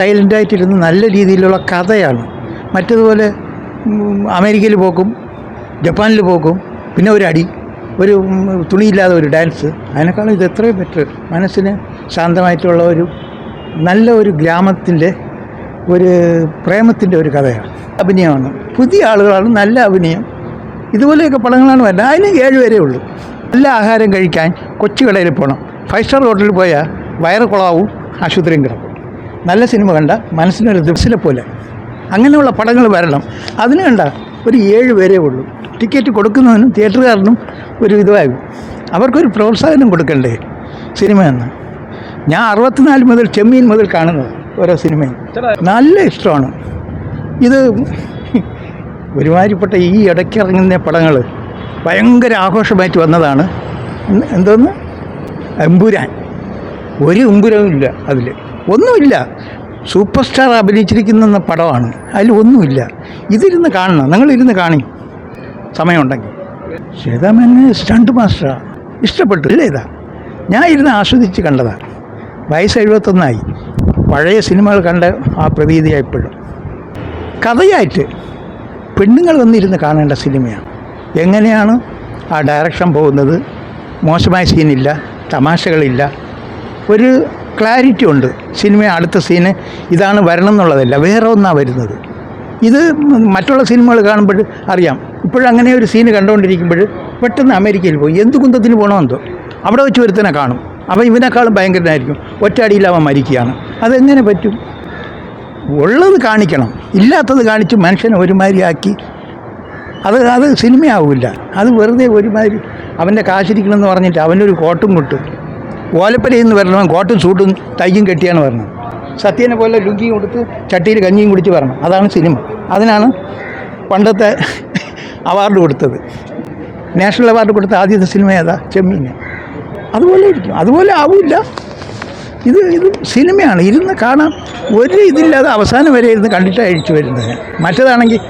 സൈലൻ്റായിട്ടിരുന്ന് നല്ല രീതിയിലുള്ള കഥയാണ്. മറ്റതുപോലെ അമേരിക്കയിൽ പോക്കും ജപ്പാനിൽ പോക്കും പിന്നെ ഒരു അടി, ഒരു തുണിയില്ലാതെ ഒരു ഡാൻസ്, അതിനേക്കാളും ഇത് എത്രയും ബെറ്റർ. മനസ്സിന് ശാന്തമായിട്ടുള്ള ഒരു നല്ല ഒരു ഗ്രാമത്തിൻ്റെ ഒരു പ്രേമത്തിൻ്റെ ഒരു കഥയാണ്. അഭിനയമാണ്, പുതിയ ആളുകളാണ്, നല്ല അഭിനയം. ഇതുപോലെയൊക്കെ പടങ്ങളാണ് വരുന്നത്. അതിന് 7 വരെ ഉള്ളൂ. നല്ല ആഹാരം കഴിക്കാൻ കൊച്ചു കടയിൽ പോകണം. 5 സ്റ്റാർ ഹോട്ടലിൽ പോയാൽ വയറ് കുളാവും, ആശുപത്രിയും കിടക്കും. നല്ല സിനിമ കണ്ട മനസ്സിനൊരു ദിവസത്തിലെ പോലെ അങ്ങനെയുള്ള പടങ്ങൾ വരണം. അതിന് കണ്ട ഒരു 7 വരെ ഉള്ളൂ. ടിക്കറ്റ് കൊടുക്കുന്നതിനും തിയേറ്ററുകാരനും ഒരു ഇതുമാകും. അവർക്കൊരു പ്രോത്സാഹനം കൊടുക്കണ്ടേ സിനിമയെന്ന്. ഞാൻ 64 മുതൽ ചെമ്മീൻ മുതൽ കാണുന്നത് ഓരോ സിനിമയും നല്ല ഇഷ്ടമാണ്. ഇത് ഒരുമാതിരിപ്പെട്ട ഈ ഇടയ്ക്ക് ഇറങ്ങുന്ന പടങ്ങൾ ഭയങ്കര ആഘോഷമായിട്ട് വന്നതാണ്. എന്തോന്ന് എമ്പുരാൻ, ഒരു എമ്പുരവും ഇല്ല, അതിൽ ഒന്നുമില്ല. സൂപ്പർ സ്റ്റാർ അഭിനയിച്ചിരിക്കുന്ന പടമാണ്, അതിൽ ഒന്നുമില്ല. ഇതിരുന്ന് കാണണം, നിങ്ങളിരുന്ന് കാണി സമയമുണ്ടെങ്കിൽ. ശ്വേതാമേനോൻ സ്റ്റണ്ട് മാസ്റ്ററാണ്, ഇഷ്ടപ്പെട്ടു അല്ലേ? ഇതാ ഞാൻ ഇരുന്ന് ആസ്വദിച്ച് കണ്ടതാണ്. വയസ്സ് 71 പഴയ സിനിമകൾ കണ്ട ആ പ്രതീതിയായിപ്പോഴും. കഥയായിട്ട് പെണ്ണുങ്ങൾ വന്നിരുന്ന് കാണേണ്ട സിനിമയാണ്. എങ്ങനെയാണ് ആ ഡയറക്ഷൻ പോകുന്നത്, മോശമായ സീനില്ല, തമാശകളില്ല, ഒരു ക്ലാരിറ്റി ഉണ്ട്. സിനിമ അടുത്ത സീന് ഇതാണ് വരണം എന്നുള്ളതല്ല, വേറെ ഒന്നാണ് വരുന്നത്. ഇത് മറ്റുള്ള സിനിമകൾ കാണുമ്പോൾ അറിയാം. ഇപ്പോഴങ്ങനെ ഒരു സീന് കണ്ടുകൊണ്ടിരിക്കുമ്പോൾ പെട്ടെന്ന് അമേരിക്കയിൽ പോയി എന്ത് കുന്തത്തിന് പോകണമെന്തോ അവിടെ വെച്ച് ഒരുത്തനെ കാണും. അപ്പോൾ ഇവനേക്കാളും ഭയങ്കരനായിരിക്കും, ഒറ്റയടിയിൽ അവൻ മരിക്കുകയാണ്. അതെങ്ങനെ പറ്റും? ഉള്ളത് കാണിക്കണം, ഇല്ലാത്തത് കാണിച്ച് മനുഷ്യനെ ഒരുമാതിരിയാക്കി അത് സിനിമയാവില്ല. അത് വെറുതെ ഒരുമാതിരി അവൻ്റെ കാശിരിക്കണമെന്ന് പറഞ്ഞിട്ട് അവനൊരു കോട്ടും കൊട്ടും ഓലപ്പരയിൽ നിന്ന് വരണം, കോട്ടും സൂട്ടും തയ്യും കെട്ടിയാണ് വരണം. സത്യനെ പോലെ ലുങ്കിയും കൊടുത്ത് ചട്ടിയിൽ കഞ്ഞിയും കുടിച്ച് വരണം. അതാണ് സിനിമ. അതിനാണ് പണ്ടത്തെ അവാർഡ് കൊടുത്തത്. നാഷണൽ അവാർഡ് കൊടുത്ത ആദ്യത്തെ സിനിമ ഏതാ? ചെമ്മീൻ. അതുപോലെ ഇരിക്കും, അതുപോലെ ആവില്ല. ഇത് സിനിമയാണ്, ഇരുന്ന് കാണാം. ഒരു ഇതില്ലാതെ അവസാനം വരെ ഇരുന്ന് കണ്ടിട്ട് അഴിച്ചു വരുന്നത്. മറ്റേതാണെങ്കിൽ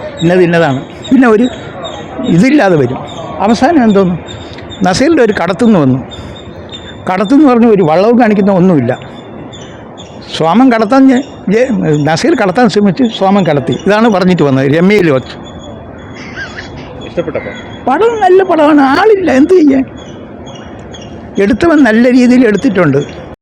ഇന്നതാണ്, പിന്നെ ഒരു ഇതില്ലാതെ വരും. അവസാനം എന്തോന്നു, നസീറിൻ്റെ ഒരു കടത്തുനിന്ന് വന്നു. കടത്തെന്ന് പറഞ്ഞ് ഒരു വള്ളവും കാണിക്കുന്ന ഒന്നുമില്ല. സ്വാമം കടത്താൻ നസീർ കടത്താൻ ശ്രമിച്ച് സ്വാമം കടത്തി. ഇതാണ് പറഞ്ഞിട്ട് വന്നത്. രമ്യയിൽ വച്ച് ഇഷ്ടപ്പെട്ട പടം നല്ല പടമാണ്. ആളില്ല, എന്ത് ചെയ്യാൻ? എടുത്തവൻ നല്ല രീതിയിൽ എടുത്തിട്ടുണ്ട്.